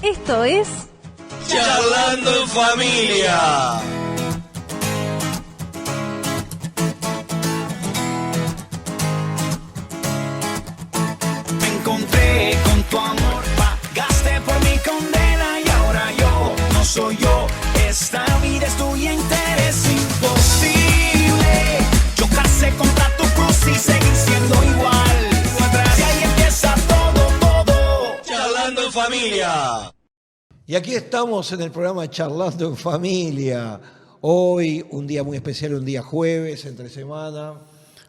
Esto es Charlando en Familia. Me encontré con tu amor, pagaste por mi condena y ahora yo no soy yo. Esta vida es tuya entera, es imposible chocarse contra tu cruz y seguir siendo igual. Y ahí empieza todo. Charlando en Familia. Y aquí estamos en el programa Charlando en Familia. Hoy, un día muy especial, un día jueves, entre semana.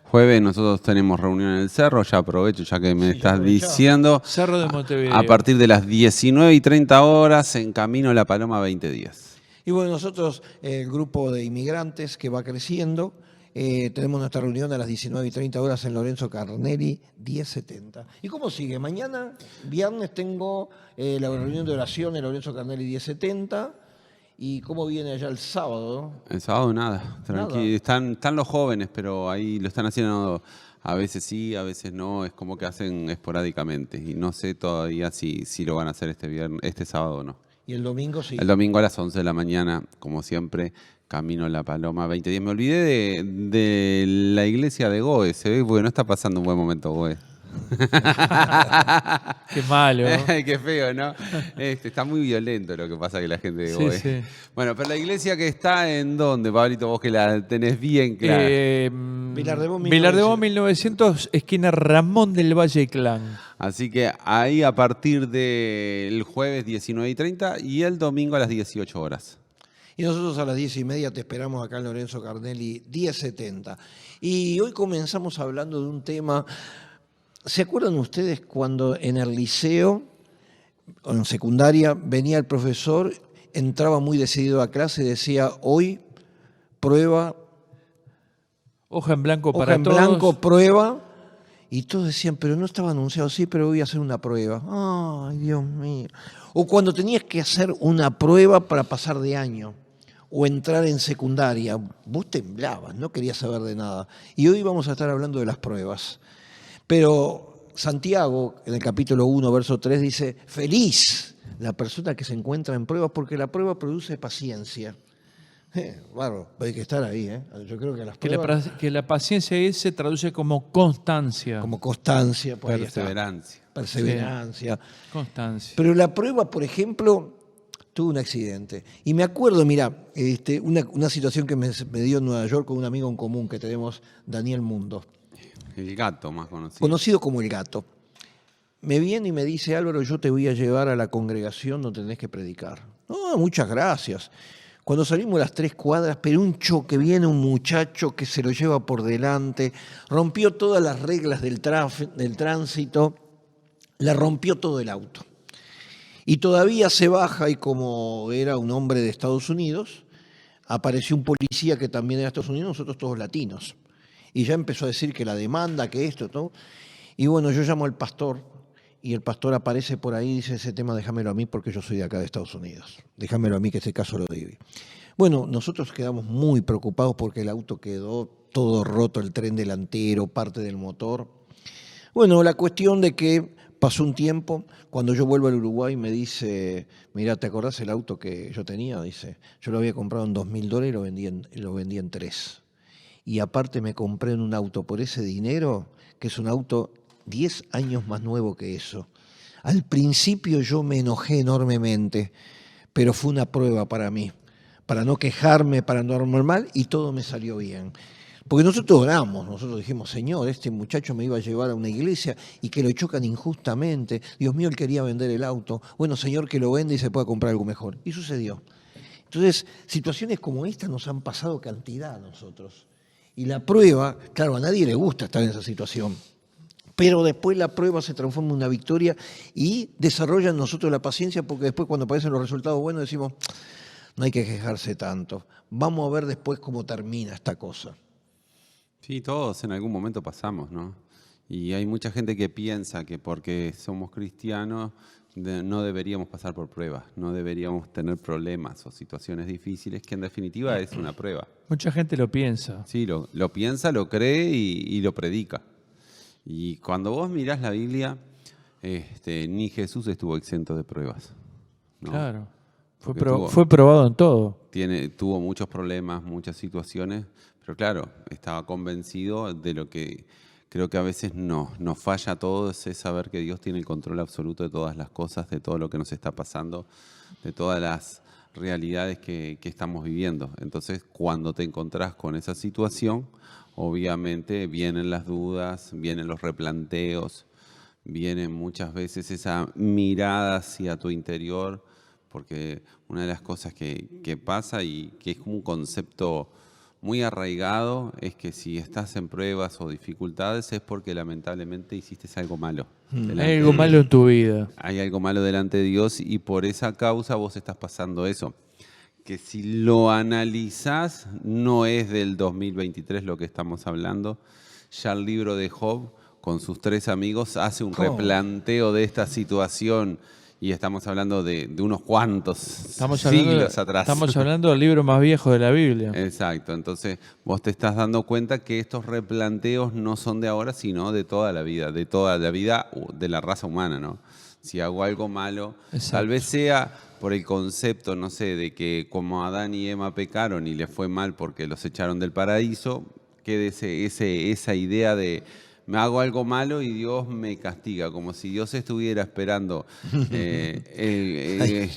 Jueves nosotros tenemos reunión en el Cerro, ya aprovecho ya que me estás diciendo. Cerro de Montevideo. A partir de las 19:30 horas en Camino La Paloma 2010. Y bueno, nosotros, el grupo de inmigrantes que va creciendo, tenemos nuestra reunión a las 19:30 horas en Lorenzo Carnelli 1070. ¿Y cómo sigue? Mañana, viernes, tengo la reunión de oración en Lorenzo Carnelli 1070. ¿Y cómo viene allá el sábado? El sábado nada, tranquilo. Están los jóvenes, pero ahí lo están haciendo a veces sí, a veces no. Es como que hacen esporádicamente. Y no sé todavía si lo van a hacer este sábado o no. ¿Y el domingo sí? El domingo a las 11 de la mañana, como siempre, Camino La Paloma 2010. Me olvidé de la iglesia de Goe. Se ve porque no está pasando un buen momento Goe. Qué malo. Qué feo, ¿no? Está muy violento lo que pasa que la gente de Goe. Sí. Bueno, pero la iglesia que está ¿en dónde, Pablito? Vos que la tenés bien clara. Vilar de Bo 1900, esquina Ramón del Valle Clan. Así que ahí a partir del jueves 19:30 y el domingo a las 18 horas. Y nosotros a las 10:30 te esperamos acá en Lorenzo Carnelli 1070. Y hoy comenzamos hablando de un tema. ¿Se acuerdan ustedes cuando en el liceo o en secundaria venía el profesor, entraba muy decidido a clase y decía, hoy prueba, Hoja en blanco hoja para en todos. blanco, prueba? Y todos decían, pero no estaba anunciado, sí, pero voy a hacer una prueba. Ay, Dios mío. O cuando tenías que hacer una prueba para pasar de año o entrar en secundaria, vos temblabas, no querías saber de nada. Y hoy vamos a estar hablando de las pruebas. Pero Santiago, en el capítulo 1, verso 3, dice, feliz la persona que se encuentra en pruebas porque la prueba produce paciencia. Bárbaro, hay que estar ahí. Yo creo que las pruebas... Que la paciencia ahí se traduce como constancia. Como constancia. Pues Perseverancia. Perseverancia. Sí, constancia. Pero la prueba, por ejemplo, tuve un accidente. Y me acuerdo, mira, una situación que me dio en Nueva York con un amigo en común que tenemos, Daniel Mundo. El gato más conocido. Conocido como el gato. Me viene y me dice, Álvaro, yo te voy a llevar a la congregación donde tenés que predicar. No, muchas gracias. Cuando salimos las 3 cuadras, pero un choque, viene un muchacho que se lo lleva por delante, rompió todas las reglas del tránsito, le rompió todo el auto. Y todavía se baja y como era un hombre de Estados Unidos, apareció un policía que también era de Estados Unidos, nosotros todos latinos. Y ya empezó a decir que la demanda, que esto, todo. Y bueno, yo llamo al pastor y el pastor aparece por ahí y dice, ese tema déjamelo a mí porque yo soy de acá de Estados Unidos. Déjamelo a mí que ese caso lo viví. Bueno, nosotros quedamos muy preocupados porque el auto quedó todo roto, el tren delantero, parte del motor. Bueno, la cuestión de que pasó un tiempo, cuando yo vuelvo al Uruguay me dice, mira, ¿te acordás el auto que yo tenía? Dice, yo lo había comprado en $2.000 y lo vendí en 3. Y aparte me compré en un auto por ese dinero, que es un auto 10 años más nuevo que eso. Al principio yo me enojé enormemente, pero fue una prueba para mí, para no quejarme, para no armar mal, y todo me salió bien. Porque nosotros oramos, nosotros dijimos, Señor, este muchacho me iba a llevar a una iglesia y que lo chocan injustamente. Dios mío, él quería vender el auto. Bueno, Señor, que lo vende y se pueda comprar algo mejor. Y sucedió. Entonces, situaciones como esta nos han pasado cantidad a nosotros. Y la prueba, claro, a nadie le gusta estar en esa situación, pero después la prueba se transforma en una victoria y desarrolla en nosotros la paciencia porque después cuando aparecen los resultados buenos decimos, no hay que quejarse tanto, vamos a ver después cómo termina esta cosa. Sí, todos en algún momento pasamos, ¿no? Y hay mucha gente que piensa que porque somos cristianos no deberíamos pasar por pruebas, no deberíamos tener problemas o situaciones difíciles, que en definitiva es una prueba. Mucha gente lo piensa. Sí, lo piensa, lo cree y lo predica. Y cuando vos mirás la Biblia, ni Jesús estuvo exento de pruebas. ¿no? Claro. Porque tuvo- Fue probado en todo. tuvo muchos problemas, muchas situaciones, pero claro, estaba convencido de lo que creo que a veces nos falla a todos, es saber que Dios tiene el control absoluto de todas las cosas, de todo lo que nos está pasando, de todas las realidades que estamos viviendo. Entonces, cuando te encontrás con esa situación, obviamente vienen las dudas, vienen los replanteos, vienen muchas veces esa mirada hacia tu interior, porque una de las cosas que pasa y que es como un concepto muy arraigado es que si estás en pruebas o dificultades es porque lamentablemente hiciste algo malo. Hay algo malo en tu vida. Hay algo malo delante de Dios y por esa causa vos estás pasando eso. Que si lo analizás, no es del 2023 lo que estamos hablando. Ya el libro de Job, con sus 3 amigos, hace un replanteo de esta situación y estamos hablando de unos cuantos siglos atrás. Estamos hablando del libro más viejo de la Biblia. Exacto, entonces vos te estás dando cuenta que estos replanteos no son de ahora, sino de toda la vida de la raza humana, ¿no? Si hago algo malo, Exacto. tal vez sea por el concepto, no sé, de que como Adán y Eva pecaron y les fue mal porque los echaron del paraíso, quede esa idea de me hago algo malo y Dios me castiga, como si Dios estuviera esperando el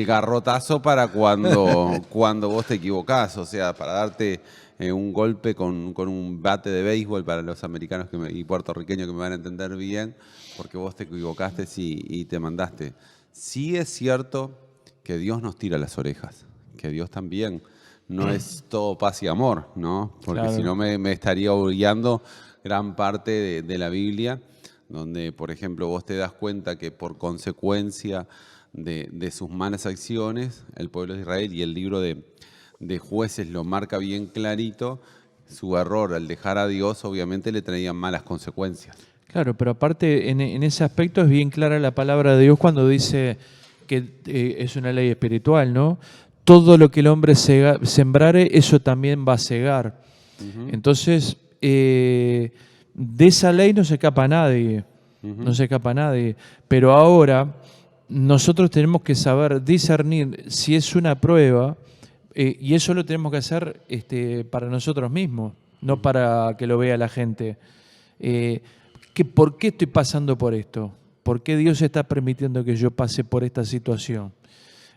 garrotazo para cuando vos te equivocás, o sea, para darte un golpe con un bate de béisbol para los americanos y puertorriqueños que me van a entender bien, porque vos te equivocaste y te mandaste. Sí es cierto que Dios nos tira las orejas, que Dios también no es todo paz y amor, ¿no? Porque Claro. si no me estaría obviando gran parte de la Biblia, donde, por ejemplo, vos te das cuenta que por consecuencia de sus malas acciones, el pueblo de Israel, y el libro de Jueces lo marca bien clarito, su error al dejar a Dios obviamente le traía malas consecuencias. Claro, pero aparte en ese aspecto es bien clara la palabra de Dios cuando dice que es una ley espiritual, ¿no? Todo lo que el hombre sembrare, eso también va a segar. Entonces, de esa ley no se escapa nadie, no se escapa nadie. Pero ahora nosotros tenemos que saber discernir si es una prueba, y eso lo tenemos que hacer para nosotros mismos, no para que lo vea la gente. ¿Por qué estoy pasando por esto? ¿Por qué Dios está permitiendo que yo pase por esta situación?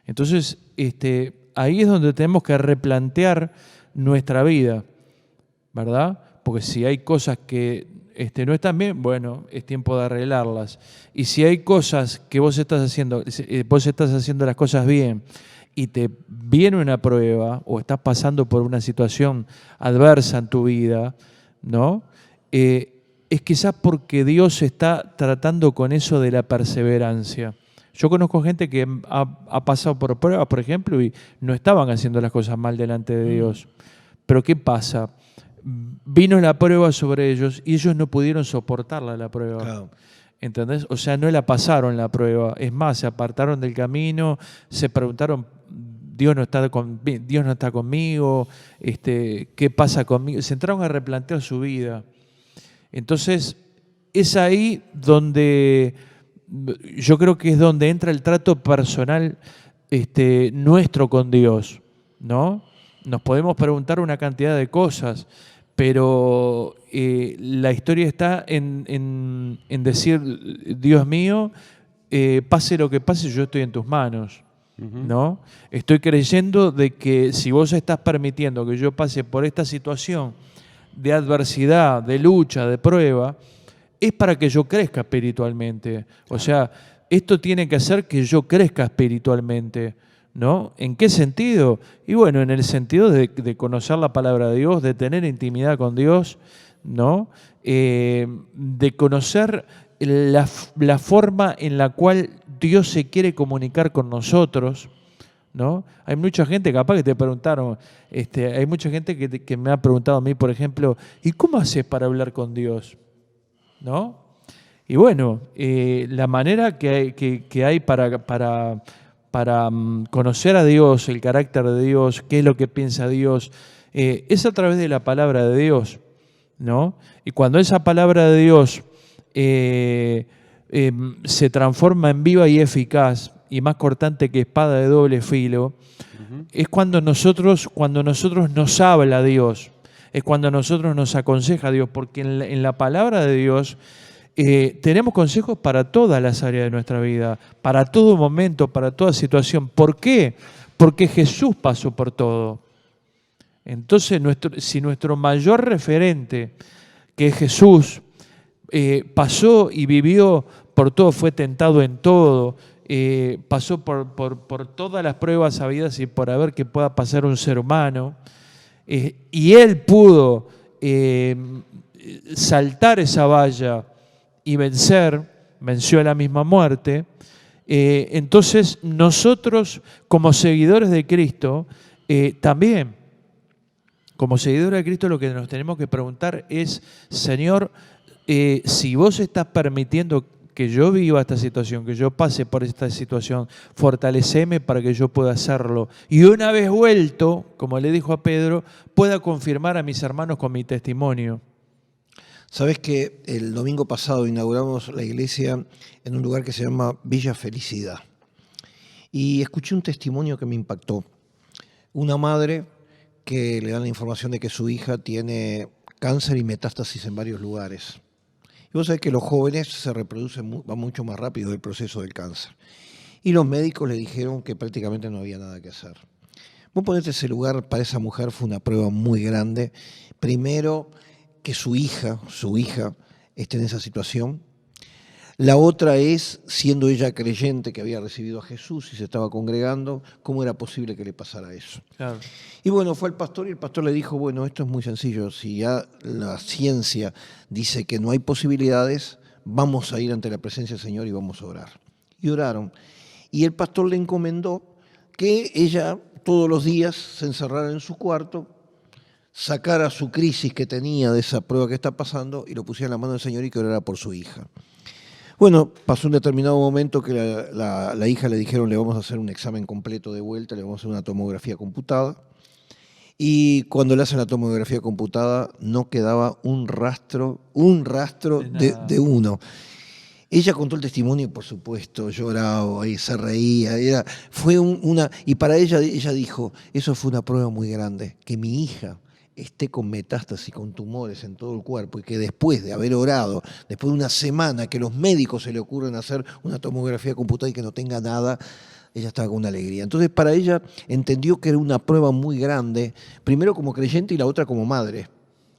Entonces, ahí es donde tenemos que replantear nuestra vida, ¿verdad? Porque si hay cosas que no están bien, bueno, es tiempo de arreglarlas. Y si hay cosas que vos estás haciendo las cosas bien y te viene una prueba o estás pasando por una situación adversa en tu vida, ¿no? Es quizás porque Dios está tratando con eso de la perseverancia. Yo conozco gente que ha pasado por pruebas, por ejemplo, y no estaban haciendo las cosas mal delante de Dios. Pero ¿qué pasa? Vino la prueba sobre ellos y ellos no pudieron soportarla la prueba. Claro. ¿Entendés? O sea, no la pasaron la prueba. Es más, se apartaron del camino, se preguntaron, Dios no está conmigo, ¿qué pasa conmigo? Se entraron a replantear su vida. Entonces, es ahí donde yo creo que es donde entra el trato personal nuestro con Dios, ¿no? Nos podemos preguntar una cantidad de cosas, pero la historia está en decir, Dios mío, pase lo que pase, yo estoy en tus manos, ¿no? Estoy creyendo de que si vos estás permitiendo que yo pase por esta situación de adversidad, de lucha, de prueba, es para que yo crezca espiritualmente. O sea, esto tiene que hacer que yo crezca espiritualmente, ¿no? ¿En qué sentido? Y bueno, en el sentido de conocer la palabra de Dios, de tener intimidad con Dios, ¿no? De conocer la forma en la cual Dios se quiere comunicar con nosotros, ¿no? Hay mucha gente, capaz que te preguntaron, hay mucha gente que me ha preguntado a mí, por ejemplo, ¿y cómo haces para hablar con Dios? ¿No? Y bueno, la manera que hay para conocer a Dios, el carácter de Dios, qué es lo que piensa Dios, es a través de la palabra de Dios, ¿no? Y cuando esa palabra de Dios se transforma en viva y eficaz, y más cortante que espada de doble filo, es cuando nosotros nos habla Dios, es cuando nosotros nos aconseja Dios, porque en la palabra de Dios tenemos consejos para todas las áreas de nuestra vida, para todo momento, para toda situación. ¿Por qué? Porque Jesús pasó por todo. Entonces, si nuestro mayor referente, que es Jesús, pasó y vivió por todo, fue tentado en todo, pasó por todas las pruebas habidas y por haber que pueda pasar un ser humano, y Él pudo saltar esa valla y venció a la misma muerte. Entonces nosotros como seguidores de Cristo también, como seguidores de Cristo, lo que nos tenemos que preguntar es, Señor, si vos estás permitiendo que yo viva esta situación, que yo pase por esta situación, fortaleceme para que yo pueda hacerlo. Y una vez vuelto, como le dijo a Pedro, pueda confirmar a mis hermanos con mi testimonio. Sabes que el domingo pasado inauguramos la iglesia en un lugar que se llama Villa Felicidad. Y escuché un testimonio que me impactó. Una madre que le dan la información de que su hija tiene cáncer y metástasis en varios lugares. Y vos sabés que los jóvenes se reproducen, va mucho más rápido el proceso del cáncer. Y los médicos le dijeron que prácticamente no había nada que hacer. Vos ponete ese lugar, para esa mujer fue una prueba muy grande. Primero, que su hija esté en esa situación. La otra es, siendo ella creyente que había recibido a Jesús y se estaba congregando, ¿cómo era posible que le pasara eso? Claro. Y bueno, fue al pastor y el pastor le dijo, bueno, esto es muy sencillo, si ya la ciencia dice que no hay posibilidades, vamos a ir ante la presencia del Señor y vamos a orar. Y oraron. Y el pastor le encomendó que ella todos los días se encerrara en su cuarto, sacara su crisis que tenía de esa prueba que está pasando y lo pusiera en la mano del Señor y que orara por su hija. Bueno, pasó un determinado momento que la hija le dijeron, le vamos a hacer un examen completo de vuelta, le vamos a hacer una tomografía computada. Y cuando le hacen la tomografía computada no quedaba un rastro de uno. Ella contó el testimonio y por supuesto lloraba y se reía. Y para ella dijo, eso fue una prueba muy grande, que mi hija esté con metástasis, con tumores en todo el cuerpo y que después de haber orado, después de una semana que los médicos se le ocurren hacer una tomografía computada y que no tenga nada, ella estaba con una alegría. Entonces para ella entendió que era una prueba muy grande, primero como creyente y la otra como madre.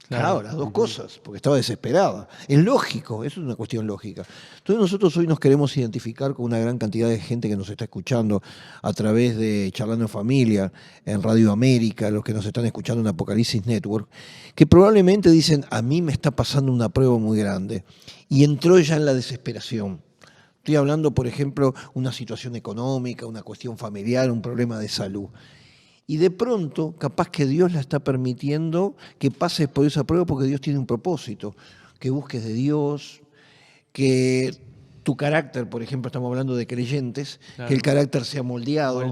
Claro, las dos cosas, porque estaba desesperada. Es lógico, eso es una cuestión lógica. Entonces nosotros hoy nos queremos identificar con una gran cantidad de gente que nos está escuchando a través de Charlando en Familia, en Radio América, los que nos están escuchando en Apocalipsis Network, que probablemente dicen, a mí me está pasando una prueba muy grande. Y entró ya en la desesperación. Estoy hablando, por ejemplo, una situación económica, una cuestión familiar, un problema de salud. Y de pronto, capaz que Dios la está permitiendo que pases por esa prueba porque Dios tiene un propósito, que busques de Dios, que tu carácter, por ejemplo, estamos hablando de creyentes, claro, que el carácter sea moldeado,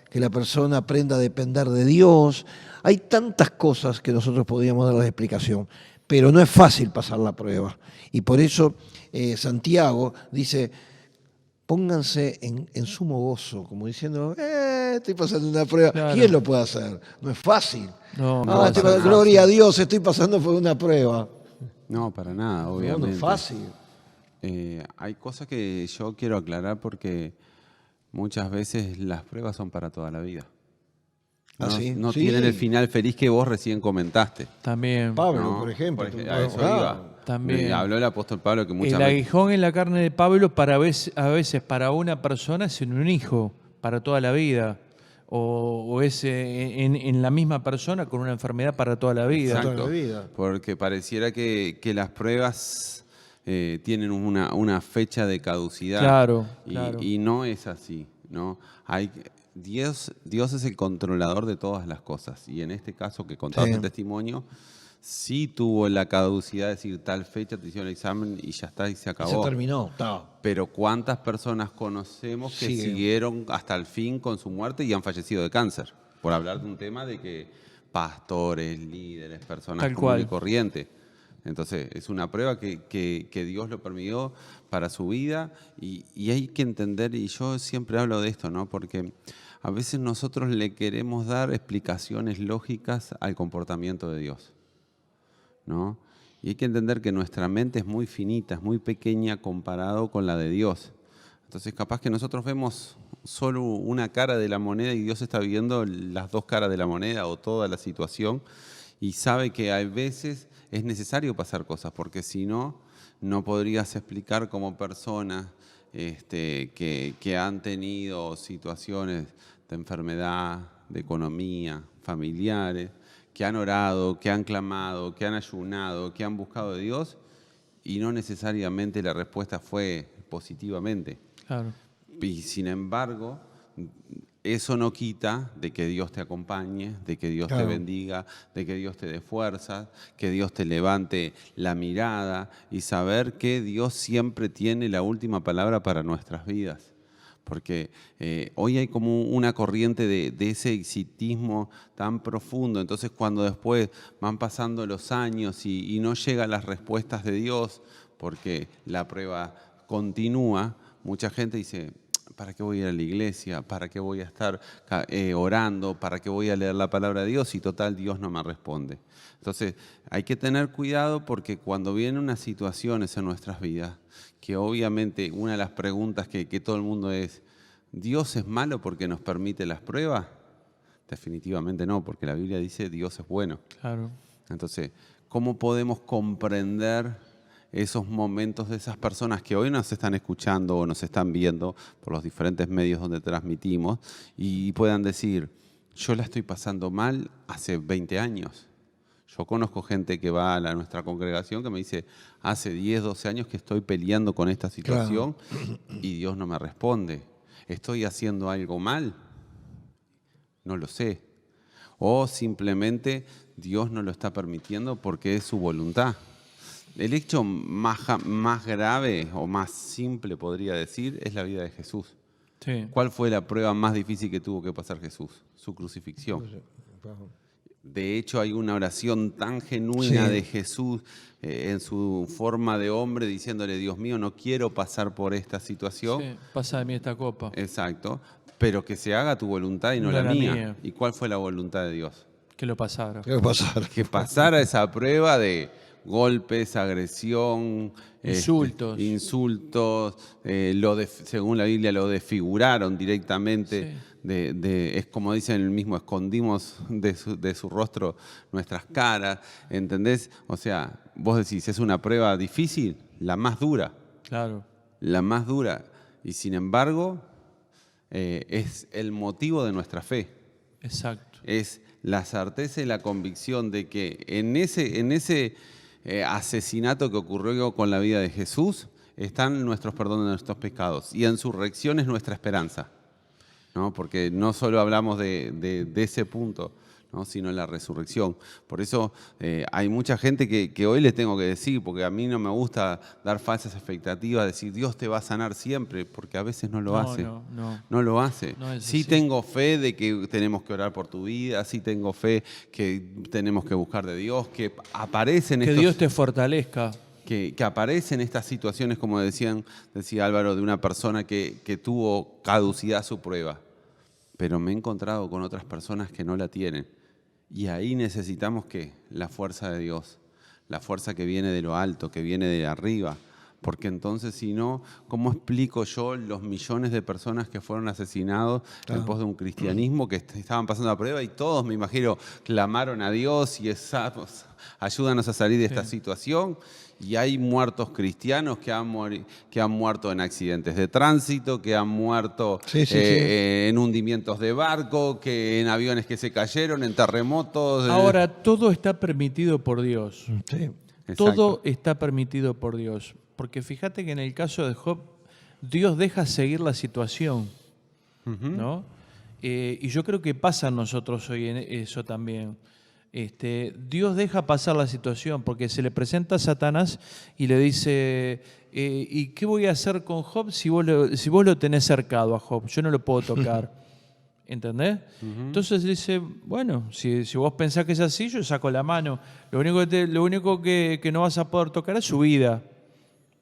que la persona aprenda a depender de Dios. Hay tantas cosas que nosotros podríamos dar la explicación, pero no es fácil pasar la prueba. Y por eso Santiago dice, pónganse en sumo gozo, como diciendo, estoy pasando una prueba. Claro. ¿Quién lo puede hacer? No es fácil. Gloria a Dios, estoy pasando por una prueba. No, para nada, obviamente. No es fácil. Hay cosas que yo quiero aclarar porque muchas veces las pruebas son para toda la vida. No tienen el final feliz que vos recién comentaste. También. Pablo, por ejemplo. A eso iba. También. Habló el apóstol Pablo que muchas veces. El aguijón en la carne de Pablo a veces para una persona es un hijo, para toda la vida. O es en la misma persona con una enfermedad para toda la vida. Exacto. Porque pareciera que las pruebas tienen una fecha de caducidad. Claro. Y no es así, ¿no? Dios es el controlador de todas las cosas. Y en este caso que contaste el testimonio, sí tuvo la caducidad de decir tal fecha, te hicieron el examen y ya está, y se acabó. Se terminó. Pero ¿cuántas personas conocemos que siguieron hasta el fin con su muerte y han fallecido de cáncer? Por hablar de un tema de que pastores, líderes, personas comunes y corrientes. Entonces, es una prueba que Dios lo permitió para su vida y hay que entender, y yo siempre hablo de esto, ¿no? Porque a veces nosotros le queremos dar explicaciones lógicas al comportamiento de Dios, ¿no? Y hay que entender que nuestra mente es muy finita, es muy pequeña comparado con la de Dios. Entonces, capaz que nosotros vemos solo una cara de la moneda y Dios está viendo las dos caras de la moneda o toda la situación y sabe que a veces es necesario pasar cosas, porque si no, no podrías explicar como personas que han tenido situaciones de enfermedad, de economía, familiares, que han orado, que han clamado, que han ayunado, que han buscado de Dios y no necesariamente la respuesta fue positivamente. Claro. Y sin embargo, eso no quita de que Dios te acompañe, de que Dios te bendiga, de que Dios te dé fuerzas, que Dios te levante la mirada y saber que Dios siempre tiene la última palabra para nuestras vidas. Porque hoy hay como una corriente de ese exitismo tan profundo. Entonces, cuando después van pasando los años y no llegan las respuestas de Dios, porque la prueba continúa, mucha gente dice, ¿para qué voy a ir a la iglesia? ¿Para qué voy a estar orando? ¿Para qué voy a leer la palabra de Dios? Y total, Dios no me responde. Entonces, hay que tener cuidado porque cuando vienen unas situaciones en nuestras vidas, que obviamente una de las preguntas que todo el mundo es, ¿Dios es malo porque nos permite las pruebas? Definitivamente no, porque la Biblia dice Dios es bueno. Claro. Entonces, ¿cómo podemos comprender esos momentos de esas personas que hoy nos están escuchando o nos están viendo por los diferentes medios donde transmitimos y puedan decir, yo la estoy pasando mal hace 20 años? Yo conozco gente que va a nuestra congregación que me dice, hace 10, 12 años que estoy peleando con esta situación y Dios no me responde. ¿Estoy haciendo algo mal? No lo sé. O simplemente Dios no lo está permitiendo porque es su voluntad. El hecho más grave o más simple, podría decir, es la vida de Jesús. Sí. ¿Cuál fue la prueba más difícil que tuvo que pasar Jesús? Su crucifixión. De hecho, hay una oración tan genuina de Jesús en su forma de hombre diciéndole, Dios mío, no quiero pasar por esta situación. Sí, pasa de mí esta copa. Exacto, pero que se haga tu voluntad y no la mía. ¿Y cuál fue la voluntad de Dios? Que lo pasara. ¿Qué va a pasar? Que pasara esa prueba de golpes, agresión, insultos, según la Biblia lo desfiguraron directamente. Sí. Es como dicen el mismo, escondimos de su rostro nuestras caras, ¿entendés? O sea, vos decís, es una prueba difícil, la más dura. Claro. La más dura. Y sin embargo, es el motivo de nuestra fe. Exacto. Es la certeza y la convicción de que en ese asesinato que ocurrió con la vida de Jesús están nuestros perdones de nuestros pecados y en su resurrección es nuestra esperanza, ¿no? Porque no solo hablamos de ese punto, ¿no? Sino en la resurrección. Por eso hay mucha gente que hoy les tengo que decir, porque a mí no me gusta dar falsas expectativas, decir Dios te va a sanar siempre, porque a veces no lo hace. No lo hace. No es sí así. tengo fe de que tenemos que orar por tu vida, sí tengo fe que tenemos que buscar de Dios, que aparecen Que estos... Dios te fortalezca. Que aparecen estas situaciones, como decía Álvaro, de una persona que tuvo caducidad su prueba. Pero me he encontrado con otras personas que no la tienen. Y ahí necesitamos que la fuerza de Dios, la fuerza que viene de lo alto, que viene de arriba. Porque entonces, si no, ¿cómo explico yo los millones de personas que fueron asesinados en pos de un cristianismo que estaban pasando la prueba y todos, me imagino, clamaron a Dios y ayúdanos a salir de esta situación? Y hay muertos cristianos que han muerto en accidentes de tránsito, que han muerto en hundimientos de barco, que en aviones que se cayeron, en terremotos. Ahora, todo está permitido por Dios. Sí. Todo está permitido por Dios. Porque fíjate que en el caso de Job, Dios deja seguir la situación, ¿no? Y yo creo que pasa a nosotros hoy en eso también. Dios deja pasar la situación porque se le presenta a Satanás y le dice, ¿y qué voy a hacer con Job si vos lo tenés cercado a Job? Yo no lo puedo tocar. ¿Entendés? Entonces dice, bueno, si vos pensás que es así, yo saco la mano. Lo único que no vas a poder tocar es su vida,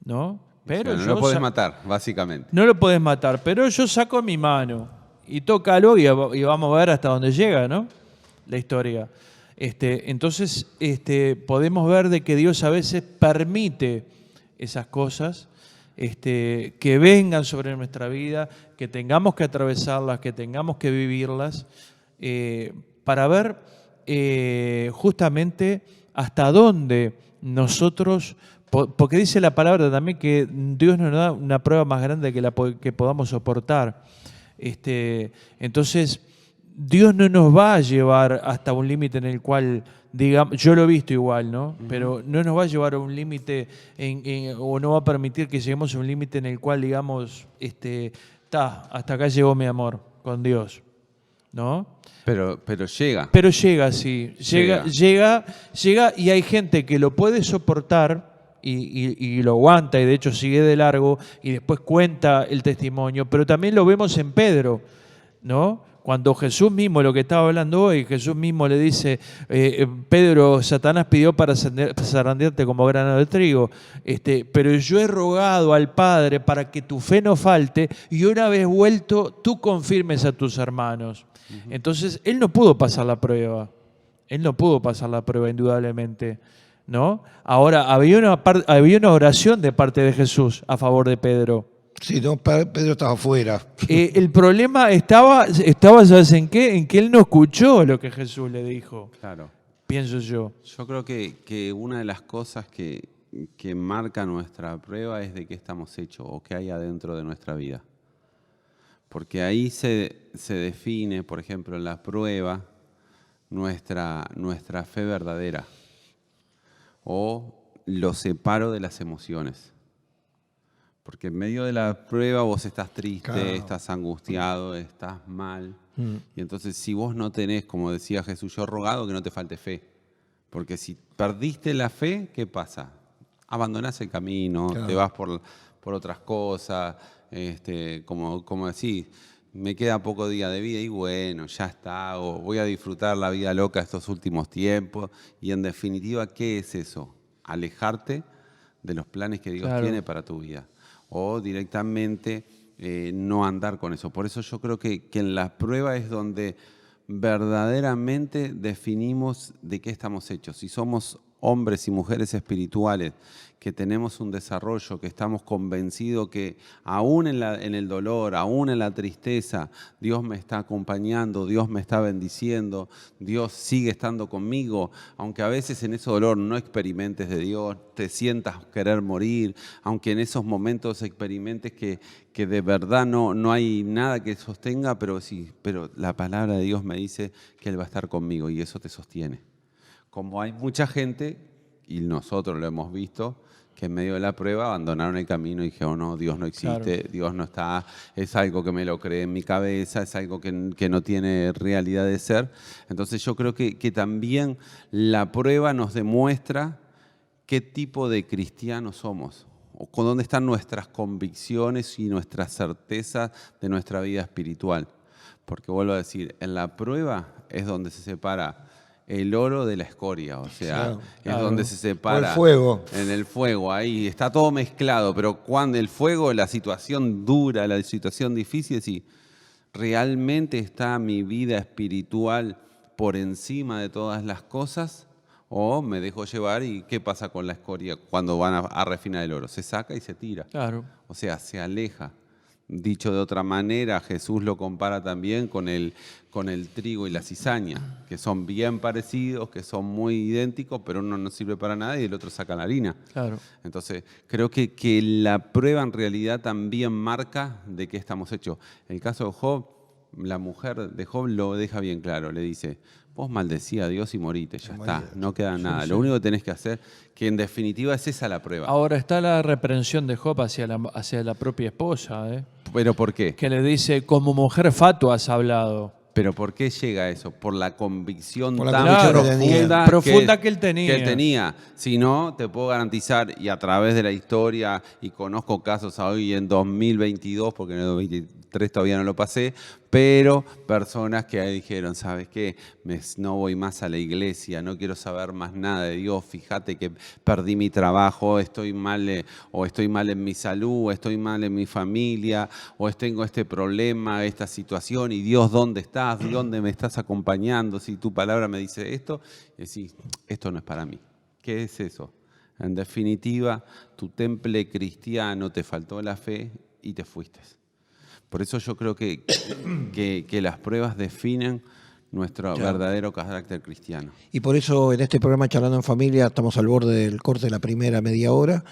¿no? Pero O sea, no yo lo podés matar, básicamente. no lo podés matar, pero yo saco mi mano y tócalo y vamos a ver hasta dónde llega, ¿no? La historia. Entonces, podemos ver de que Dios a veces permite esas cosas que vengan sobre nuestra vida, que tengamos que atravesarlas, que tengamos que vivirlas, para ver justamente hasta dónde nosotros, porque dice la palabra también que Dios nos da una prueba más grande que podamos soportar. Entonces, Dios no nos va a llevar hasta un límite en el cual, digamos, yo lo he visto igual, ¿no? Pero no nos va a llevar a un límite o no va a permitir que lleguemos a un límite en el cual, digamos, hasta acá llegó mi amor con Dios, ¿no? Pero llega. Pero llega, sí. Llega y hay gente que lo puede soportar y lo aguanta y de hecho sigue de largo y después cuenta el testimonio. Pero también lo vemos en Pedro, ¿no? Cuando Jesús mismo, lo que estaba hablando hoy, Jesús mismo le dice, Pedro, Satanás pidió para zarandearte como grano de trigo, pero yo he rogado al Padre para que tu fe no falte y una vez vuelto tú confirmes a tus hermanos. Entonces, él no pudo pasar la prueba. Él no pudo pasar la prueba, indudablemente, ¿no? Ahora, había una oración de parte de Jesús a favor de Pedro. Sí, no, Pedro estaba afuera. El problema estaba, ¿sabes en qué? En que él no escuchó lo que Jesús le dijo, Claro. pienso yo. Yo creo que una de las cosas que marca nuestra prueba es de qué estamos hechos o qué hay adentro de nuestra vida. Porque ahí se define, por ejemplo, en la prueba, nuestra fe verdadera. O lo separo de las emociones. Porque en medio de la prueba vos estás triste, Claro. estás angustiado, estás mal. Y entonces si vos no tenés, como decía Jesús, yo he rogado que no te falte fe. Porque si perdiste la fe, ¿qué pasa? Abandonás el camino, Claro. te vas por otras cosas, como decís, me queda poco día de vida y bueno, ya está, o voy a disfrutar la vida loca estos últimos tiempos. Y en definitiva, ¿qué es eso? Alejarte de los planes que Dios Claro. tiene para tu vida. O directamente no andar con eso. Por eso yo creo que en la prueba es donde verdaderamente definimos de qué estamos hechos. Si somos hombres y mujeres espirituales, que tenemos un desarrollo, que estamos convencidos que aún en el dolor, aún en la tristeza, Dios me está acompañando, Dios me está bendiciendo, Dios sigue estando conmigo, aunque a veces en ese dolor no experimentes de Dios, te sientas querer morir, aunque en esos momentos experimentes que de verdad no hay nada que sostenga, pero la palabra de Dios me dice que Él va a estar conmigo y eso te sostiene. Como hay mucha gente, y nosotros lo hemos visto, que en medio de la prueba abandonaron el camino y dijeron, no, Dios no existe, Claro. Dios no está, es algo que me lo creé en mi cabeza, es algo que no tiene realidad de ser. Entonces yo creo que también la prueba nos demuestra qué tipo de cristianos somos, o con dónde están nuestras convicciones y nuestras certezas de nuestra vida espiritual. Porque vuelvo a decir, en la prueba es donde se separa el oro de la escoria, o sea, Claro. es donde se separa. O el fuego. En el fuego, ahí está todo mezclado, pero cuando el fuego, la situación dura, la situación difícil, si realmente está mi vida espiritual por encima de todas las cosas, o me dejo llevar y ¿qué pasa con la escoria cuando van a refinar el oro? Se saca y se tira. Claro. O sea, se aleja. Dicho de otra manera, Jesús lo compara también con el trigo y la cizaña, que son bien parecidos, que son muy idénticos, pero uno no sirve para nada y el otro saca la harina. Claro. Entonces, creo que la prueba en realidad también marca de qué estamos hechos. En el caso de Job, la mujer de Job lo deja bien claro, le dice, vos maldecí a Dios y morite, ya está, no queda nada. Lo único que tenés que hacer, que en definitiva es esa la prueba. Ahora está la reprensión de Job hacia la propia esposa, ¿eh? ¿Pero por qué? Que le dice, como mujer fatua has hablado. ¿Pero por qué llega a eso? Por la convicción Por la tan convicción profunda que él tenía. que él tenía. Si no, te puedo garantizar, y a través de la historia, y conozco casos hoy en 2022, porque en el 2023 todavía no lo pasé, pero personas que dijeron, ¿sabes qué? No voy más a la iglesia, no quiero saber más nada de Dios, fíjate que perdí mi trabajo, estoy mal en mi salud, o estoy mal en mi familia, o tengo este problema, esta situación, y Dios, ¿dónde estás? ¿Dónde me estás acompañando? Si tu palabra me dice esto, y decís, esto no es para mí. ¿Qué es eso? En definitiva, tu temple cristiano te faltó la fe y te fuiste. Por eso yo creo que las pruebas definen nuestro verdadero carácter cristiano. Y por eso en este programa Charlando en Familia, estamos al borde del corte de la primera media hora.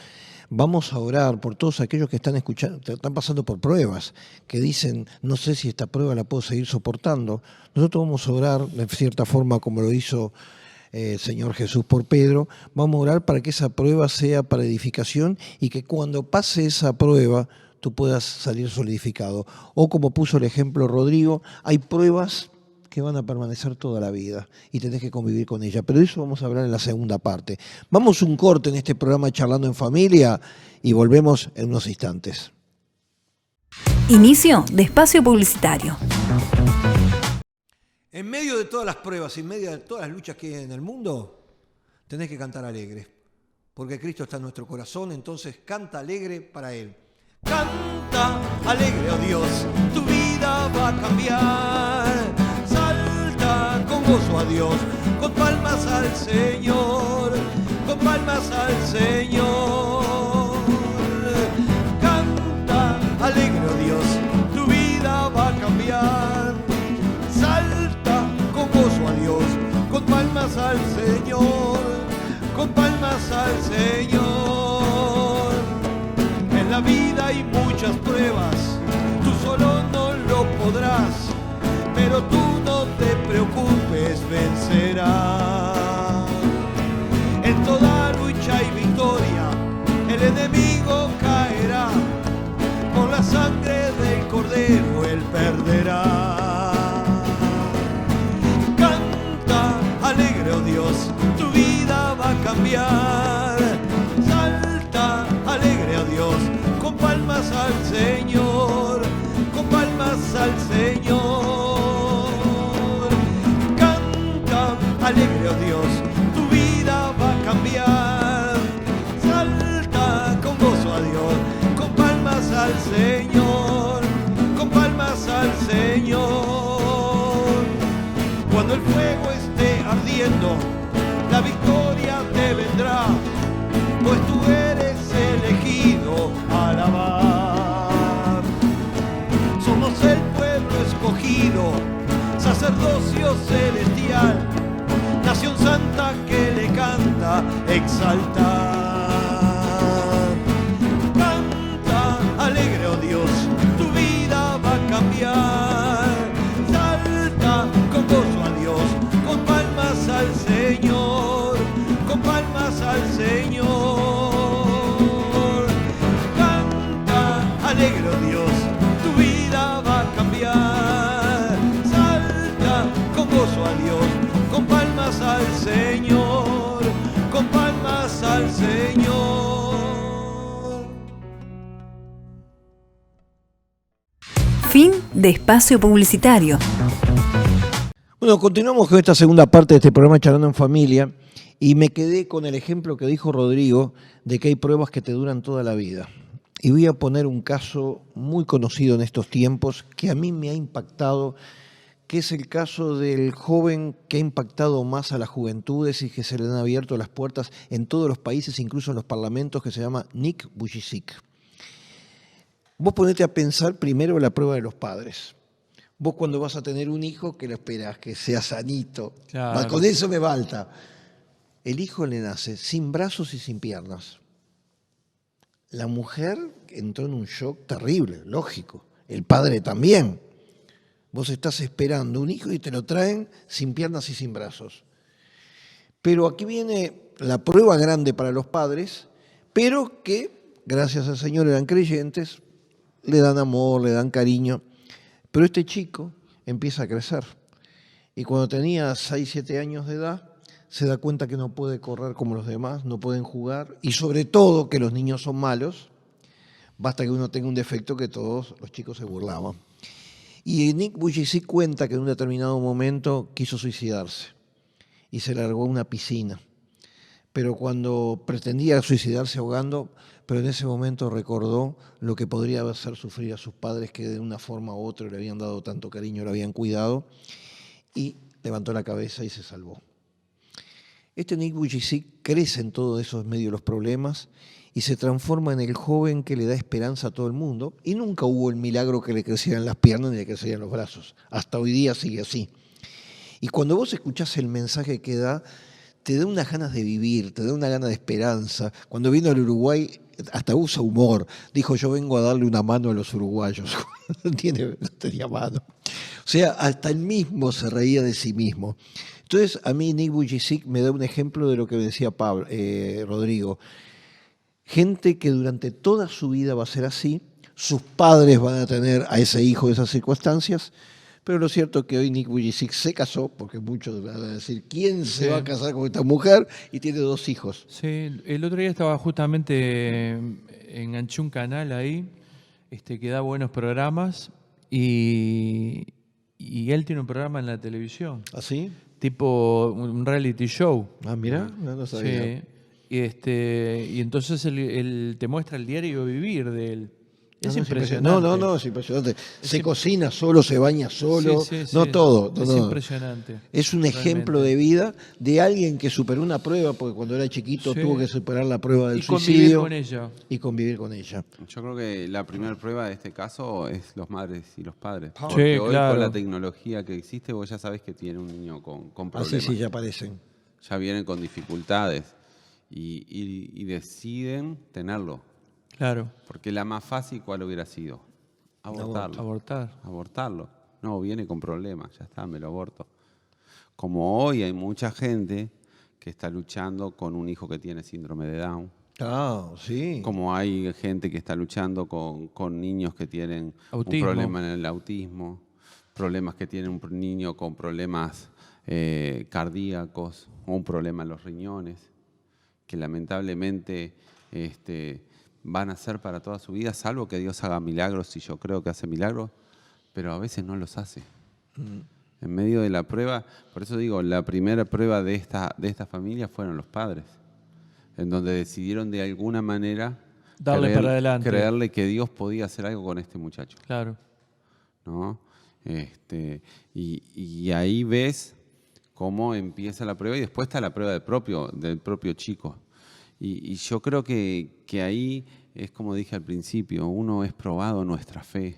Vamos a orar por todos aquellos que están escuchando, están pasando por pruebas, que dicen, no sé si esta prueba la puedo seguir soportando. Nosotros vamos a orar de cierta forma como lo hizo el Señor Jesús por Pedro. Vamos a orar para que esa prueba sea para edificación y que cuando pase esa prueba tú puedas salir solidificado. O como puso el ejemplo Rodrigo, hay pruebas que van a permanecer toda la vida y tenés que convivir con ella. Pero de eso vamos a hablar en la segunda parte. Vamos a un corte en este programa Charlando en Familia y volvemos en unos instantes. Inicio de espacio publicitario. En medio de todas las pruebas, en medio de todas las luchas que hay en el mundo, tenés que cantar alegre. Porque Cristo está en nuestro corazón, entonces canta alegre para Él. Canta alegre, oh Dios, tu vida va a cambiar. Salta con gozo a Dios, con palmas al Señor, con palmas al Señor. Canta alegre, oh Dios, tu vida va a cambiar. Salta con gozo a Dios, con palmas al Señor, con palmas al Señor. En la vida hay muchas pruebas, tú solo no lo podrás, pero tú no te preocupes, vencerás. En toda lucha y victoria, el enemigo caerá, por la sangre del Cordero él perderá. Canta alegre, oh Dios, tu vida va a cambiar. Salta alegre, oh Dios, con palmas al Señor, con palmas al Señor. Canta alegre, oh Dios, tu vida va a cambiar. Salta con gozo a Dios, con palmas al Señor, con palmas al Señor. Cuando el fuego esté ardiendo, la victoria te vendrá, pues tú eres elegido a alabar. Somos el pueblo escogido, sacerdocio celestial, nación santa que le canta exaltar. Canta alegre, oh Dios, tu vida va a cambiar. Salta con gozo a Dios, con palmas al Señor, con palmas al Señor. Canta alegre, oh Dios, tu vida va a cambiar. Salta con gozo a Dios, con palmas al Señor, con palmas al Señor. Fin de espacio publicitario. Bueno, continuamos con esta segunda parte de este programa Charlando en Familia y me quedé con el ejemplo que dijo Rodrigo de que hay pruebas que te duran toda la vida. Y voy a poner un caso muy conocido en estos tiempos que a mí me ha impactado, que es el caso del joven que ha impactado más a las juventudes y que se le han abierto las puertas en todos los países, incluso en los parlamentos, que se llama Nick Vujicic. Vos ponete a pensar primero la prueba de los padres. Vos cuando vas a tener un hijo, que lo esperás, que sea sanito. Claro. Con eso me falta. El hijo le nace sin brazos y sin piernas. La mujer entró en un shock terrible, lógico. El padre también. Vos estás esperando un hijo y te lo traen sin piernas y sin brazos. Pero aquí viene la prueba grande para los padres, pero que, gracias al Señor, eran creyentes, le dan amor, le dan cariño. Pero este chico empieza a crecer. Y cuando tenía 6, 7 años de edad, se da cuenta que no puede correr como los demás, no pueden jugar, y sobre todo que los niños son malos, basta que uno tenga un defecto que todos los chicos se burlaban. Y Nick Vujicic cuenta que en un determinado momento quiso suicidarse y se largó a una piscina. Pero cuando pretendía suicidarse ahogando, pero en ese momento recordó lo que podría hacer sufrir a sus padres, que de una forma u otra le habían dado tanto cariño, le habían cuidado, y levantó la cabeza y se salvó. Este Nick Vujicic crece en todos esos medios de los problemas y se transforma en el joven que le da esperanza a todo el mundo, y nunca hubo el milagro que le crecieran las piernas ni le crecieran los brazos. Hasta hoy día sigue así. Y cuando vos escuchás el mensaje que da, te da unas ganas de vivir, te da una gana de esperanza. Cuando vino al Uruguay, hasta usa humor. Dijo, yo vengo a darle una mano a los uruguayos. No tenía mano. O sea, hasta él mismo se reía de sí mismo. Entonces, a mí Nick Vujicic me da un ejemplo de lo que decía Rodrigo. Gente que durante toda su vida va a ser así, sus padres van a tener a ese hijo de esas circunstancias, pero lo cierto es que hoy Nick Vujicic se casó, porque muchos van a decir, ¿quién se va a casar con esta mujer? Y tiene 2 hijos. Sí, el otro día estaba justamente, enganché un canal ahí, que da buenos programas, y él tiene un programa en la televisión, ¿Así? tipo un reality show. Ah, mira, no sabía. Sí. Y entonces él te muestra el diario vivir de él. Es impresionante. No, es impresionante. Se cocina solo, se baña solo, Sí. todo. Es impresionante. Es un ejemplo de vida de alguien que superó una prueba, porque cuando era chiquito tuvo que superar la prueba del suicidio. Y convivir con ella. Yo creo que la primera prueba de este caso es los madres y los padres. Sí, Porque hoy claro. con la tecnología que existe, vos ya sabés que tiene un niño con problemas. Así sí, ya aparecen. Ya vienen con dificultades y deciden tenerlo. Claro. Porque la más fácil, ¿cuál hubiera sido? Abortarlo. No, viene con problemas, ya está, me lo aborto. Como hoy hay mucha gente que está luchando con un hijo que tiene síndrome de Down. Ah, sí. Como hay gente que está luchando con niños que tienen Autismo. un problema en el autismo, problemas que tienen un niño con problemas cardíacos o un problema en los riñones, que lamentablemente van a ser para toda su vida, salvo que Dios haga milagros, y yo creo que hace milagros, pero a veces no los hace. En medio de la prueba, por eso digo, la primera prueba de esta familia fueron los padres, en donde decidieron de alguna manera para adelante. creerle que Dios podía hacer algo con este muchacho. Claro. ¿No? Y ahí ves cómo empieza la prueba, y después está la prueba del propio chico. Y yo creo que ahí es como dije al principio, uno es probado nuestra fe.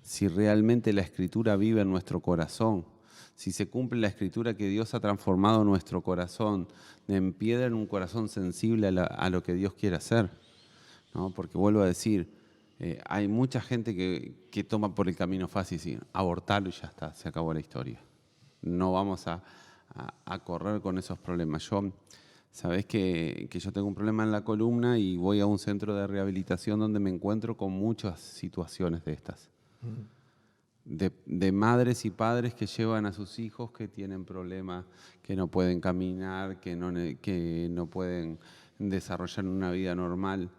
Si realmente la Escritura vive en nuestro corazón, si se cumple la Escritura que Dios ha transformado nuestro corazón en piedra, en un corazón sensible a lo que Dios quiere hacer, ¿no? Porque vuelvo a decir, hay mucha gente que toma por el camino fácil, sí, abortarlo y ya está, se acabó la historia. No vamos a correr con esos problemas. Sabés que yo tengo un problema en la columna y voy a un centro de rehabilitación donde me encuentro con muchas situaciones de estas. De madres y padres que llevan a sus hijos que tienen problemas, que no pueden caminar, que no pueden desarrollar una vida normal.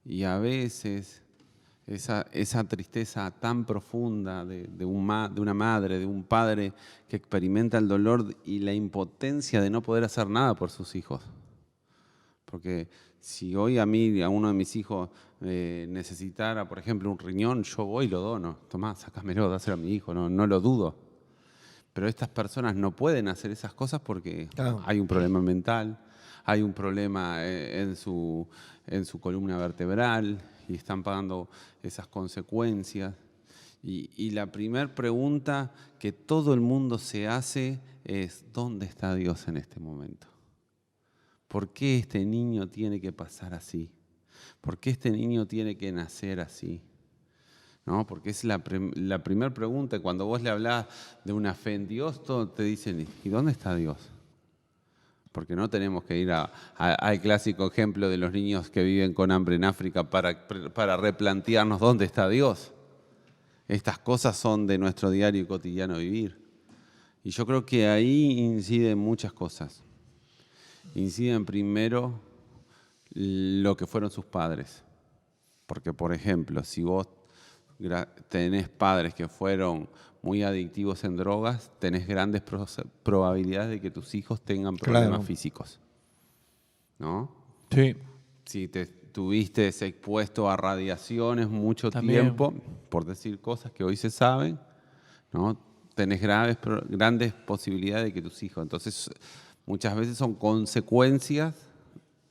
Y a veces esa tristeza tan profunda de una madre, de un padre que experimenta el dolor y la impotencia de no poder hacer nada por sus hijos. Porque si hoy a uno de mis hijos necesitara, por ejemplo, un riñón, yo voy y lo dono. Tomá, sacámelo, dáselo a mi hijo, no lo dudo. Pero estas personas no pueden hacer esas cosas porque hay un problema mental, hay un problema en su columna vertebral, y están pagando esas consecuencias. Y la primera pregunta que todo el mundo se hace es, ¿dónde está Dios en este momento? ¿Por qué este niño tiene que pasar así? ¿Por qué este niño tiene que nacer así? ¿No? Porque es la primera pregunta. Cuando vos le hablás de una fe en Dios, todos te dicen, ¿y dónde está Dios? Porque no tenemos que ir al clásico ejemplo de los niños que viven con hambre en África para replantearnos dónde está Dios. estas cosas son de nuestro diario y cotidiano vivir. Y yo creo que ahí inciden muchas cosas. Inciden primero lo que fueron sus padres. Porque, por ejemplo, si vos tenés padres que fueron muy adictivos en drogas, tenés grandes probabilidades de que tus hijos tengan problemas Claro. físicos, ¿no? Sí. Si te estuviste expuesto a radiaciones mucho También. tiempo, por decir cosas que hoy se saben, ¿no? Tenés grandes posibilidades de que tus hijos. Entonces, muchas veces son consecuencias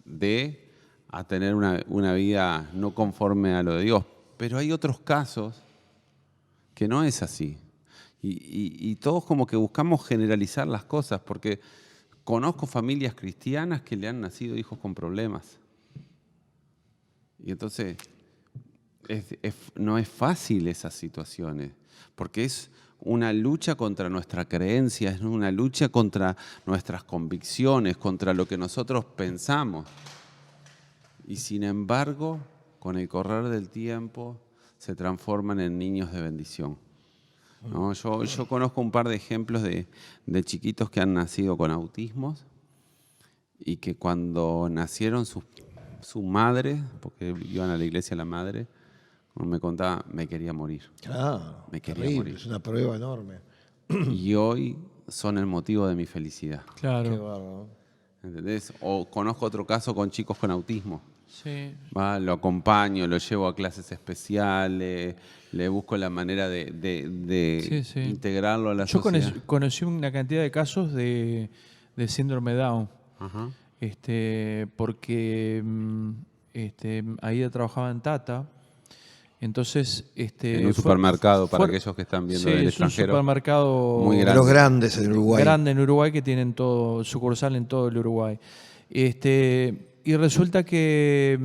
de a tener una vida no conforme a lo de Dios. Pero hay otros casos que no es así. Y todos como que buscamos generalizar las cosas, porque conozco familias cristianas que le han nacido hijos con problemas. Y entonces no es fácil esas situaciones, porque es una lucha contra nuestra creencia, es una lucha contra nuestras convicciones, contra lo que nosotros pensamos. Y sin embargo, con el correr del tiempo, se transforman en niños de bendición, ¿no? Yo conozco un par de ejemplos de chiquitos que han nacido con autismos y que cuando nacieron su madre, porque iban a la iglesia la madre, como me contaba, me quería morir. Claro, Me quería terrible, morir. es una prueba enorme. Y hoy son el motivo de mi felicidad. Qué Claro. bárbaro. ¿Entendés? O conozco otro caso con chicos con autismo. Sí. Lo acompaño, lo llevo a clases especiales, le busco la manera de Sí, sí. integrarlo a la Yo sociedad. conocí una cantidad de casos de síndrome Down. Ajá. Porque ahí trabajaba en Tata. Entonces, En un supermercado, para aquellos que están viendo del es un extranjero. supermercado Muy De grande. los grandes en Uruguay. grande en Uruguay que tienen todo sucursal en todo el Uruguay. Y resulta que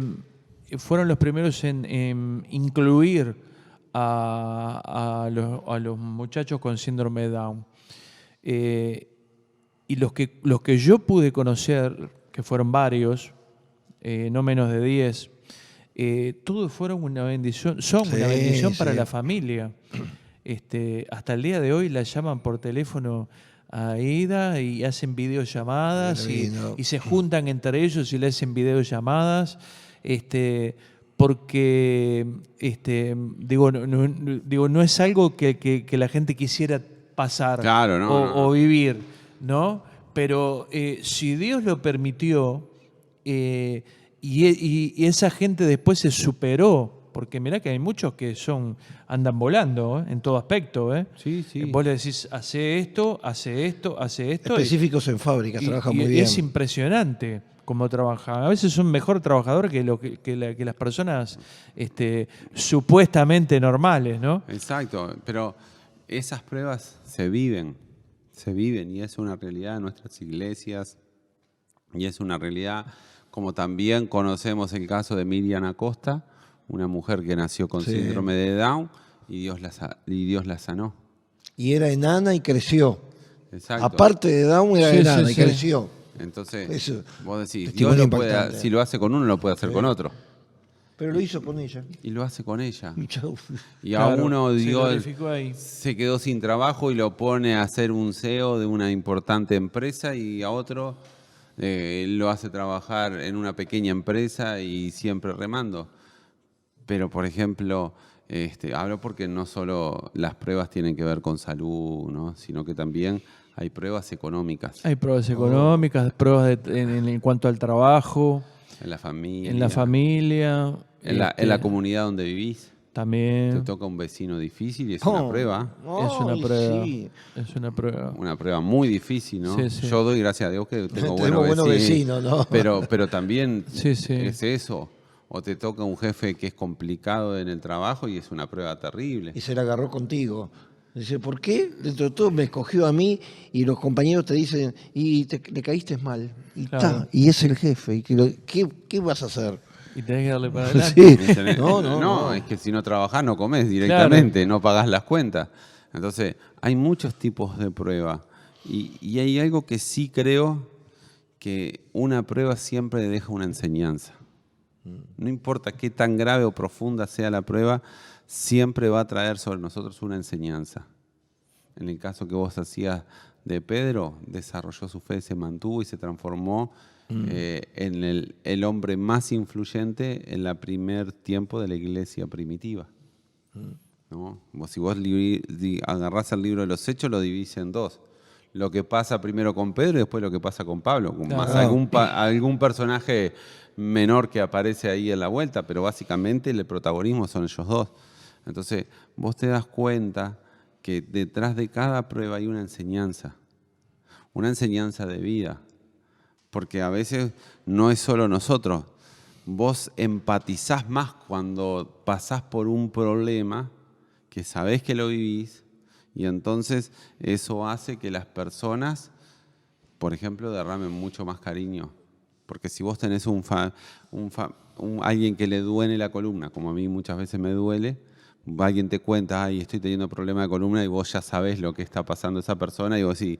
fueron los primeros en incluir a los muchachos con síndrome de Down. Y los que yo pude conocer, que fueron varios, no menos de 10, todos fueron una bendición, son una Sí, bendición para sí. la familia. Hasta el día de hoy la llaman por teléfono a Ida y hacen videollamadas Qué lindo. y se juntan entre ellos y le hacen videollamadas. Porque no es algo que la gente quisiera pasar Claro, no. o vivir, ¿no? Pero si Dios lo permitió y esa gente después se superó, porque mirá que hay muchos que andan volando en todo aspecto. Sí, sí. Vos le decís, hace esto, hace esto, hace esto. Específicos en fábricas, trabajan muy y bien. es impresionante cómo trabajan. A veces son mejor trabajadores que las personas supuestamente normales, ¿no? Exacto, pero esas pruebas se viven y es una realidad en nuestras iglesias y es una realidad, como también conocemos el caso de Miriam Acosta, una mujer que nació con Sí. síndrome de Down y Dios la sanó. Y era enana y creció. Exacto. Aparte de Down, era Sí, enana sí, y sí. creció. Entonces, Eso, vos decís, testimonio Dios impactante. si lo hace con uno, lo puede hacer con otro. Pero lo hizo con ella. Y lo hace con ella. Y chau. Y a Claro, uno se Dios glorificó ahí. se quedó sin trabajo y lo pone a hacer un CEO de una importante empresa y a otro lo hace trabajar en una pequeña empresa y siempre remando. Pero, por ejemplo, hablo porque no solo las pruebas tienen que ver con salud, ¿no? Sino que también hay pruebas económicas Hay pruebas económicas, pruebas en cuanto al trabajo, en la familia, en la familia. en la comunidad donde vivís. Te También toca un vecino difícil y es una prueba. es una Ay, prueba. sí. Es una prueba. Una prueba muy difícil, ¿no? Sí, sí. Yo doy gracias a Dios que tengo Tenemos buenos vecinos, ¿no? Pero también Sí, sí. es eso. O te toca un jefe que es complicado en el trabajo y es una prueba terrible. Y se la agarró contigo. Dice, ¿por qué? Dentro de todo me escogió a mí y los compañeros te dicen, y le caíste mal. Y, Claro. y es el jefe. Y ¿qué vas a hacer? Y tenés que darle para adelante. Sí. No. Es que si no trabajás no comés directamente, no pagás las cuentas. Entonces, hay muchos tipos de prueba. Y hay algo que sí creo, que una prueba siempre deja una enseñanza. No importa qué tan grave o profunda sea la prueba, siempre va a traer sobre nosotros una enseñanza. En el caso que vos hacías de Pedro, desarrolló su fe, se mantuvo y se transformó en el hombre más influyente en el primer tiempo de la iglesia primitiva. ¿No? Si vos agarrás el libro de los Hechos, lo dividís en dos. Lo que pasa primero con Pedro y después lo que pasa con Pablo. Con más algún personaje menor que aparece ahí en la vuelta, pero básicamente el protagonismo son ellos dos. Entonces, vos te das cuenta que detrás de cada prueba hay una enseñanza de vida. Porque a veces no es solo nosotros. Vos empatizás más cuando pasás por un problema que sabés que lo vivís, y entonces eso hace que las personas, por ejemplo, derramen mucho más cariño. Porque si vos tenés alguien que le duele la columna, como a mí muchas veces me duele, alguien te cuenta, ay, estoy teniendo problema de columna, y vos ya sabés lo que está pasando esa persona, y vos decís,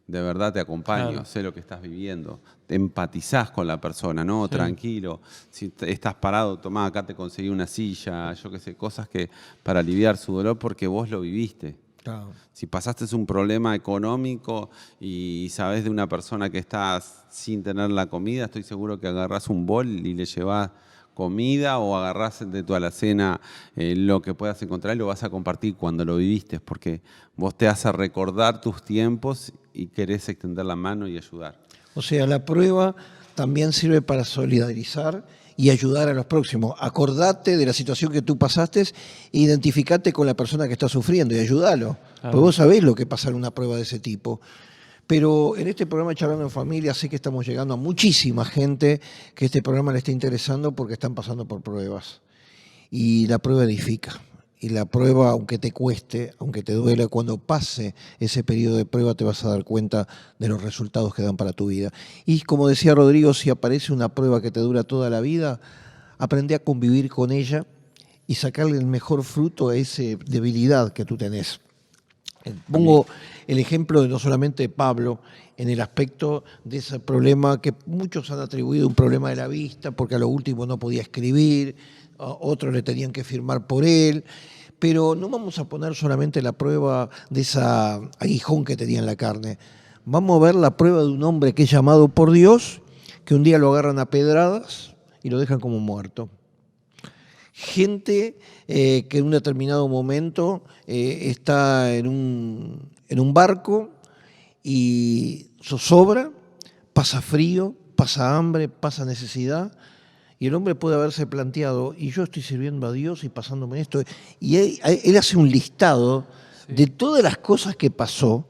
de verdad te acompaño, claro, sé lo que estás viviendo. Te empatizás con la persona, ¿no? Sí. Tranquilo. Si estás parado, tomá, acá te conseguí una silla, yo qué sé, cosas que para aliviar su dolor porque vos lo viviste. Claro. Si pasaste un problema económico y sabés de una persona que está sin tener la comida, estoy seguro que agarrás un bol y le llevás comida, o agarrás de tu alacena lo que puedas encontrar y lo vas a compartir cuando lo viviste, porque vos te hace recordar tus tiempos y querés extender la mano y ayudar. O sea, la prueba también sirve para solidarizar y ayudar a los próximos. Acordate de la situación que tú pasaste, identificate con la persona que está sufriendo y ayúdalo. Porque vos sabés lo que pasa en una prueba de ese tipo. Pero en este programa Charlando en Familia sé que estamos llegando a muchísima gente que este programa le está interesando porque están pasando por pruebas. Y la prueba edifica. Y la prueba, aunque te cueste, aunque te duela, cuando pase ese periodo de prueba te vas a dar cuenta de los resultados que dan para tu vida. Y como decía Rodrigo, si aparece una prueba que te dura toda la vida, aprende a convivir con ella y sacarle el mejor fruto a esa debilidad que tú tenés. Pongo el ejemplo de no solamente de Pablo, en el aspecto de ese problema que muchos han atribuido un problema de la vista, porque a lo último no podía escribir, otros le tenían que firmar por él, pero no vamos a poner solamente la prueba de esa aguijón que tenía en la carne. Vamos a ver la prueba de un hombre que es llamado por Dios, que un día lo agarran a pedradas y lo dejan como muerto. Gente que en un determinado momento está en un barco y zozobra, pasa frío, pasa hambre, pasa necesidad, y el hombre puede haberse planteado, y yo estoy sirviendo a Dios y pasándome esto, y él hace un listado de todas las cosas que pasó,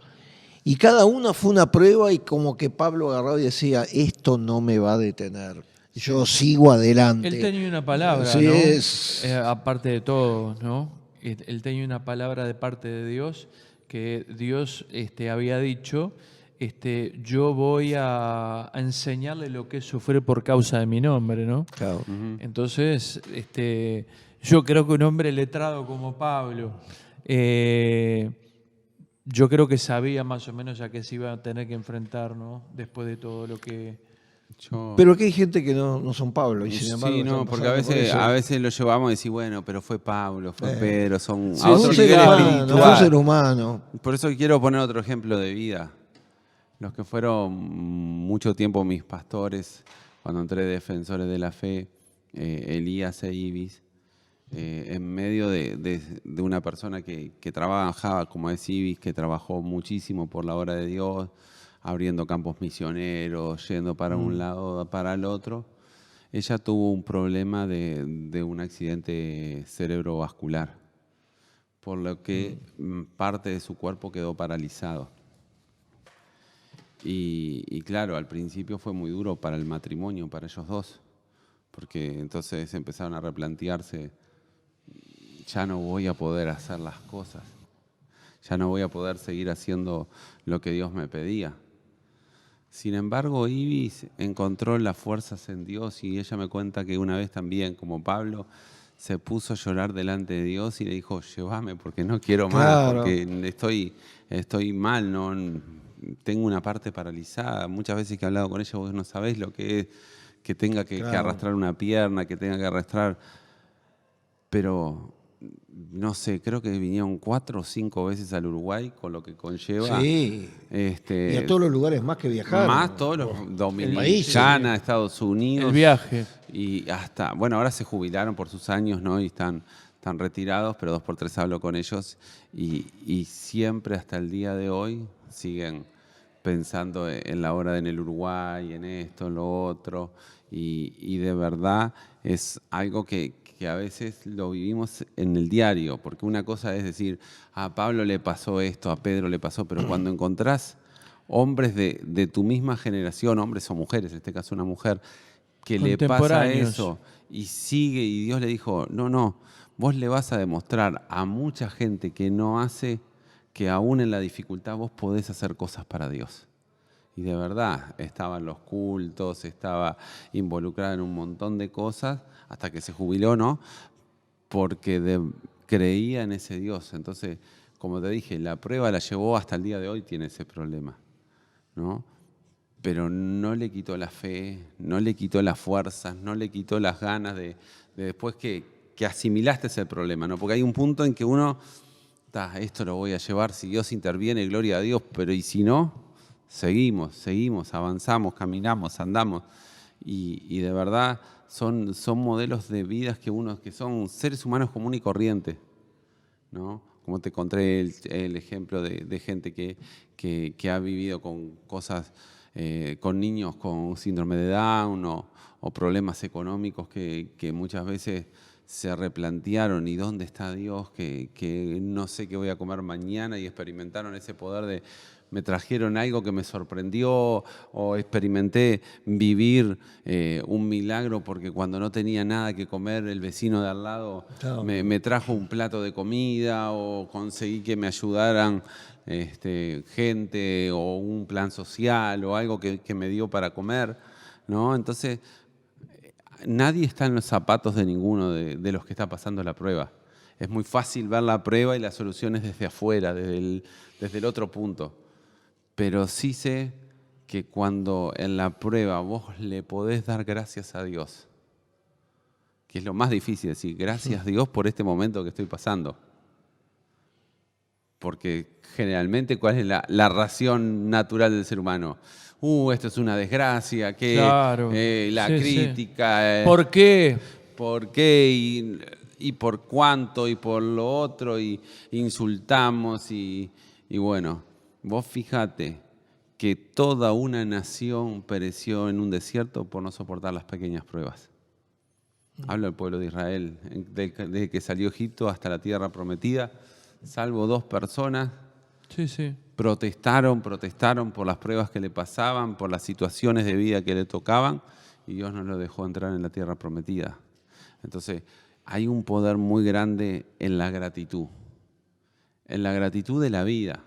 y cada una fue una prueba, y como que Pablo agarraba y decía, esto no me va a detener. Yo sigo adelante. Él tenía una palabra, sí, ¿no? Aparte de todo, ¿no? Él tenía una palabra de parte de Dios, que Dios había dicho, yo voy a enseñarle lo que es sufrir por causa de mi nombre, ¿no? Claro. Entonces, yo creo que un hombre letrado como Pablo, yo creo que sabía más o menos a qué se iba a tener que enfrentar, ¿no? Después de todo lo que... Pero aquí hay gente que no son Pablo, y sin embargo... Sí, no, porque a veces lo llevamos a decir, bueno, pero fue Pablo, fue Pedro, son sí, a otro nivel espiritual. Un ser humano. Por eso quiero poner otro ejemplo de vida. Los que fueron mucho tiempo mis pastores, cuando entré de Defensores de la Fe, Elías e Ibis, en medio de una persona que trabajaba, como es Ibis, que trabajó muchísimo por la obra de Dios, abriendo campos misioneros, yendo para un lado, para el otro. Ella tuvo un problema de un accidente cerebrovascular, por lo que parte de su cuerpo quedó paralizado. Y claro, al principio fue muy duro para el matrimonio, para ellos dos, porque entonces empezaron a replantearse, ya no voy a poder hacer las cosas, ya no voy a poder seguir haciendo lo que Dios me pedía. Sin embargo, Ibis encontró las fuerzas en Dios, y ella me cuenta que una vez también, como Pablo, se puso a llorar delante de Dios y le dijo, llévame porque no quiero más, claro, porque estoy mal, no tengo una parte paralizada. Muchas veces que he hablado con ella, vos no sabés lo que es que tenga que arrastrar una pierna, que tenga que arrastrar. Pero no sé, creo que vinieron 4 o 5 veces al Uruguay, con lo que conlleva. Sí. Y a todos los lugares más que viajar. Más todos los países. Dominicana, Estados Unidos. El viaje. Y hasta, bueno, ahora se jubilaron por sus años, ¿no? Y están retirados, pero 2x3 hablo con ellos. Y siempre hasta el día de hoy siguen pensando en la obra en el Uruguay, en esto, en lo otro. Y de verdad es algo que a veces lo vivimos en el diario, porque una cosa es decir, a Pablo le pasó esto, a Pedro le pasó, pero cuando encontrás hombres de tu misma generación, hombres o mujeres, en este caso una mujer, que le pasa Contemporáneos. eso y sigue, y Dios le dijo, no, vos le vas a demostrar a mucha gente que no hace, que aún en la dificultad vos podés hacer cosas para Dios. Y de verdad, estaba en los cultos, estaba involucrada en un montón de cosas, hasta que se jubiló, ¿no? Porque creía en ese Dios. Entonces, como te dije, la prueba la llevó hasta el día de hoy, tiene ese problema, ¿no? Pero no le quitó la fe, no le quitó las fuerzas, no le quitó las ganas de después que asimilaste ese problema, ¿no? Porque hay un punto en que uno, esto lo voy a llevar, si Dios interviene, gloria a Dios, pero ¿y si no? Seguimos, avanzamos, caminamos, andamos. Y de verdad son modelos de vidas que son seres humanos común y corriente, ¿no? Como te conté el ejemplo de gente que ha vivido con cosas, con niños con síndrome de Down o problemas económicos que muchas veces se replantearon, ¿y dónde está Dios? Que no sé qué voy a comer mañana, y experimentaron ese poder de me trajeron algo que me sorprendió, o experimenté vivir un milagro porque cuando no tenía nada que comer, el vecino de al lado me trajo un plato de comida, o conseguí que me ayudaran gente, o un plan social, o algo que me dio para comer, ¿no? Entonces, nadie está en los zapatos de ninguno de los que está pasando la prueba. Es muy fácil ver la prueba y las soluciones desde afuera, desde el otro punto. Pero sí sé que cuando en la prueba vos le podés dar gracias a Dios, que es lo más difícil, decir gracias Dios por este momento que estoy pasando. Porque generalmente, ¿cuál es la ración natural del ser humano? Esto es una desgracia, que Claro. la Sí, crítica. sí. ¿Por qué? ¿Por qué? Y por cuánto, y por lo otro, y insultamos, y bueno. Vos fíjate que toda una nación pereció en un desierto por no soportar las pequeñas pruebas. Hablo del pueblo de Israel, desde que salió Egipto hasta la tierra prometida, salvo 2 personas, Sí. protestaron por las pruebas que le pasaban, por las situaciones de vida que le tocaban, y Dios no lo dejó entrar en la tierra prometida. Entonces, hay un poder muy grande en la gratitud de la vida.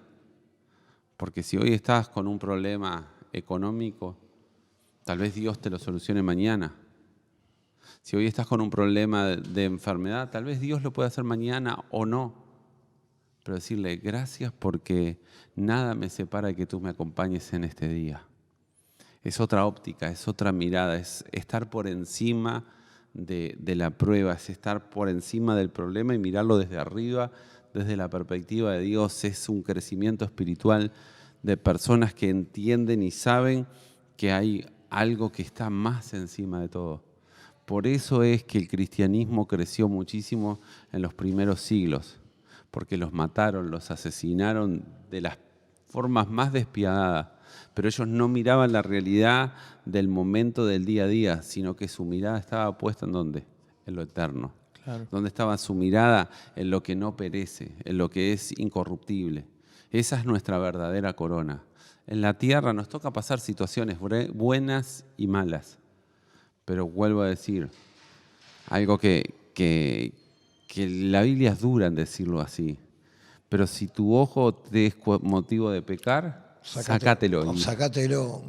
Porque si hoy estás con un problema económico, tal vez Dios te lo solucione mañana. Si hoy estás con un problema de enfermedad, tal vez Dios lo pueda hacer mañana o no. Pero decirle gracias porque nada me separa de que tú me acompañes en este día. Es otra óptica, es otra mirada, es estar por encima de la prueba, es estar por encima del problema y mirarlo desde arriba, desde la perspectiva de Dios. Es un crecimiento espiritual de personas que entienden y saben que hay algo que está más encima de todo. Por eso es que el cristianismo creció muchísimo en los primeros siglos, porque los mataron, los asesinaron de las formas más despiadadas, pero ellos no miraban la realidad del momento del día a día, sino que su mirada estaba puesta ¿en dónde? En lo eterno. Claro. ¿Dónde estaba su mirada? En lo que no perece, en lo que es incorruptible. Esa es nuestra verdadera corona. En la tierra nos toca pasar situaciones buenas y malas, pero vuelvo a decir, algo que la Biblia es dura en decirlo así, pero si tu ojo te es motivo de pecar, sácatelo. Sácatelo.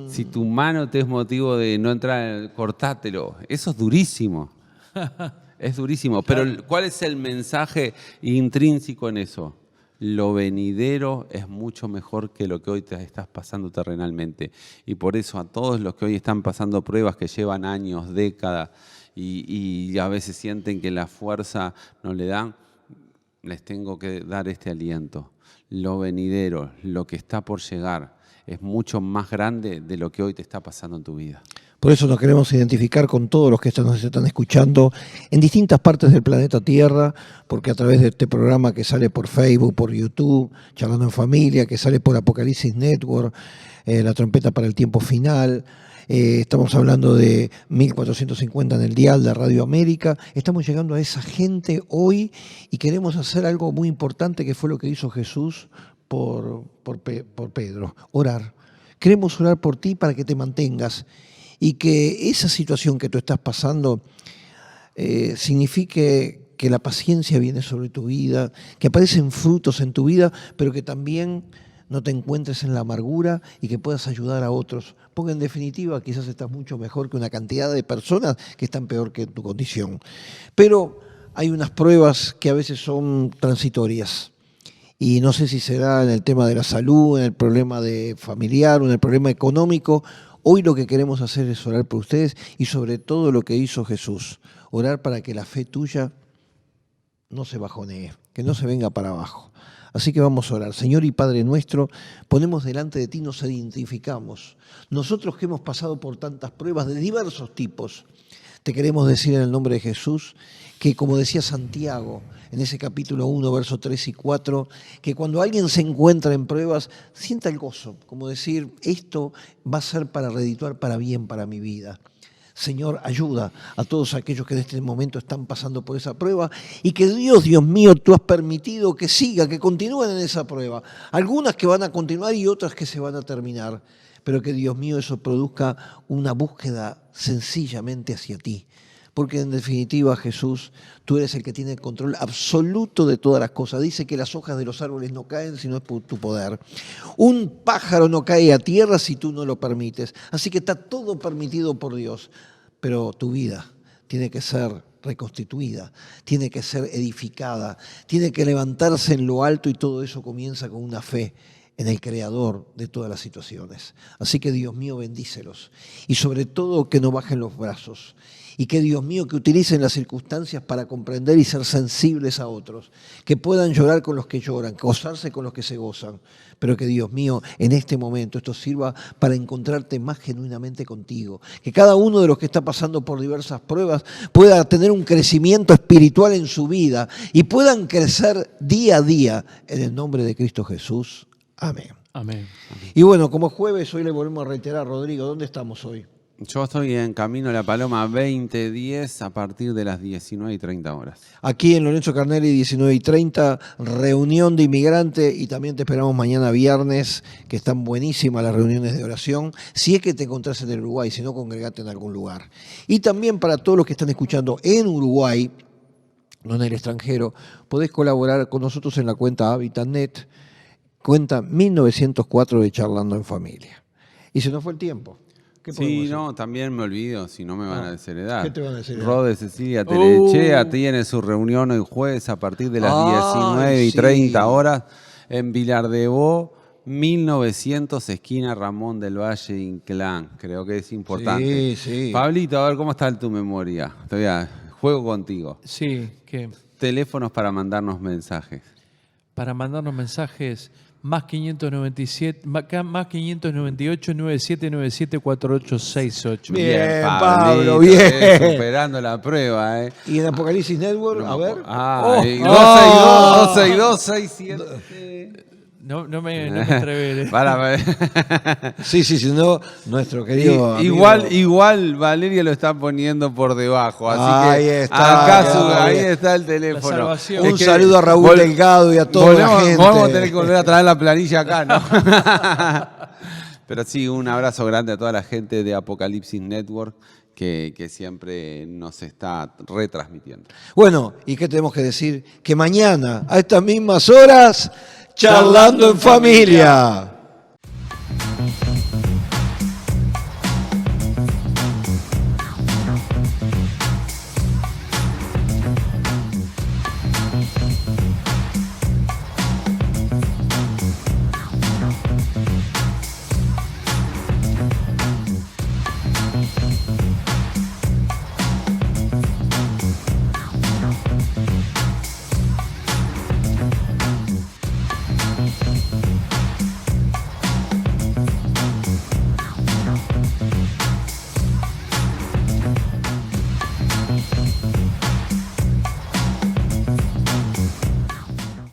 Si tu mano te es motivo de no entrar, cortátelo. Eso es durísimo. Es durísimo. Pero ¿cuál es el mensaje intrínseco en eso? Lo venidero es mucho mejor que lo que hoy te estás pasando terrenalmente. Y por eso a todos los que hoy están pasando pruebas que llevan años, décadas, y a veces sienten que la fuerza no le dan, les tengo que dar este aliento. Lo venidero, lo que está por llegar, es mucho más grande de lo que hoy te está pasando en tu vida. Por eso nos queremos identificar con todos los que nos están escuchando en distintas partes del planeta Tierra, porque a través de este programa que sale por Facebook, por YouTube, Charlando en Familia, que sale por Apocalipsis Network, La Trompeta para el Tiempo Final, estamos hablando de 1450 en el dial de Radio América, estamos llegando a esa gente hoy y queremos hacer algo muy importante que fue lo que hizo Jesús por Pedro, orar. Queremos orar por ti para que te mantengas y que esa situación que tú estás pasando signifique que la paciencia viene sobre tu vida, que aparecen frutos en tu vida, pero que también no te encuentres en la amargura y que puedas ayudar a otros. Porque en definitiva quizás estás mucho mejor que una cantidad de personas que están peor que tu condición. Pero hay unas pruebas que a veces son transitorias. Y no sé si será en el tema de la salud, en el problema de familiar o en el problema económico. Hoy lo que queremos hacer es orar por ustedes y sobre todo lo que hizo Jesús. Orar para que la fe tuya no se bajonee, que no se venga para abajo. Así que vamos a orar. Señor y Padre nuestro, ponemos delante de ti, nos identificamos. Nosotros que hemos pasado por tantas pruebas de diversos tipos, te queremos decir en el nombre de Jesús que, como decía Santiago en ese capítulo 1, versos 3 y 4, que cuando alguien se encuentra en pruebas, sienta el gozo, como decir, esto va a ser para redituar para bien para mi vida. Señor, ayuda a todos aquellos que en este momento están pasando por esa prueba y que Dios mío, tú has permitido que siga, que continúen en esa prueba. Algunas que van a continuar y otras que se van a terminar, pero que Dios mío eso produzca una búsqueda sencillamente hacia ti. Porque en definitiva, Jesús, tú eres el que tiene el control absoluto de todas las cosas. Dice que las hojas de los árboles no caen si no es por tu poder. Un pájaro no cae a tierra si tú no lo permites. Así que está todo permitido por Dios. Pero tu vida tiene que ser reconstituida, tiene que ser edificada, tiene que levantarse en lo alto y todo eso comienza con una fe en el Creador de todas las situaciones. Así que Dios mío, bendícelos. Y sobre todo que no bajen los brazos. Y que Dios mío, que utilicen las circunstancias para comprender y ser sensibles a otros. Que puedan llorar con los que lloran, gozarse con los que se gozan. Pero que Dios mío, en este momento esto sirva para encontrarte más genuinamente contigo. Que cada uno de los que está pasando por diversas pruebas pueda tener un crecimiento espiritual en su vida y puedan crecer día a día en el nombre de Cristo Jesús. Amén. Amén. Y bueno, como jueves, hoy le volvemos a reiterar, Rodrigo, ¿dónde estamos hoy? Yo estoy en Camino a la Paloma 2010 a partir de las 19:30 horas. Aquí en Lorenzo Carnelli, 19:30, reunión de inmigrantes y también te esperamos mañana viernes, que están buenísimas las reuniones de oración, si es que te encontrás en el Uruguay, si no, congregate en algún lugar. Y también para todos los que están escuchando en Uruguay, no en el extranjero, podés colaborar con nosotros en la cuenta HabitatNet, cuenta 1904 de Charlando en Familia. Y se nos fue el tiempo. Sí, no, también me olvido, si no me van a desheredar. ¿Qué te van a desheredar? Rode Cecilia Telechea tiene su reunión el jueves a partir de las 19:30 horas en Vilar de Bo, 1900, esquina Ramón del Valle, Inclán. Creo que es importante. Sí, sí. Pablito, a ver cómo está tu memoria. Todavía juego contigo. Sí, que Teléfonos para mandarnos mensajes. para mandarnos mensajes más 597, más 598 9797 4868. Bien, Pablo, Pablito, bien. superando la prueba, Y en Apocalipsis Network, a ver. 26267. No me atreveré. Para. Sí, no, nuestro querido Igual Valeria lo está poniendo por debajo, así ahí que está, ahí está el teléfono. La salvación. Un saludo a Raúl Delgado y a toda la gente. Vamos a tener que volver a traer la planilla acá, ¿no? Pero sí, un abrazo grande a toda la gente de Apocalipsis Network que siempre nos está retransmitiendo. Bueno, ¿y qué tenemos que decir? Que mañana, a estas mismas horas, Charlando en Familia.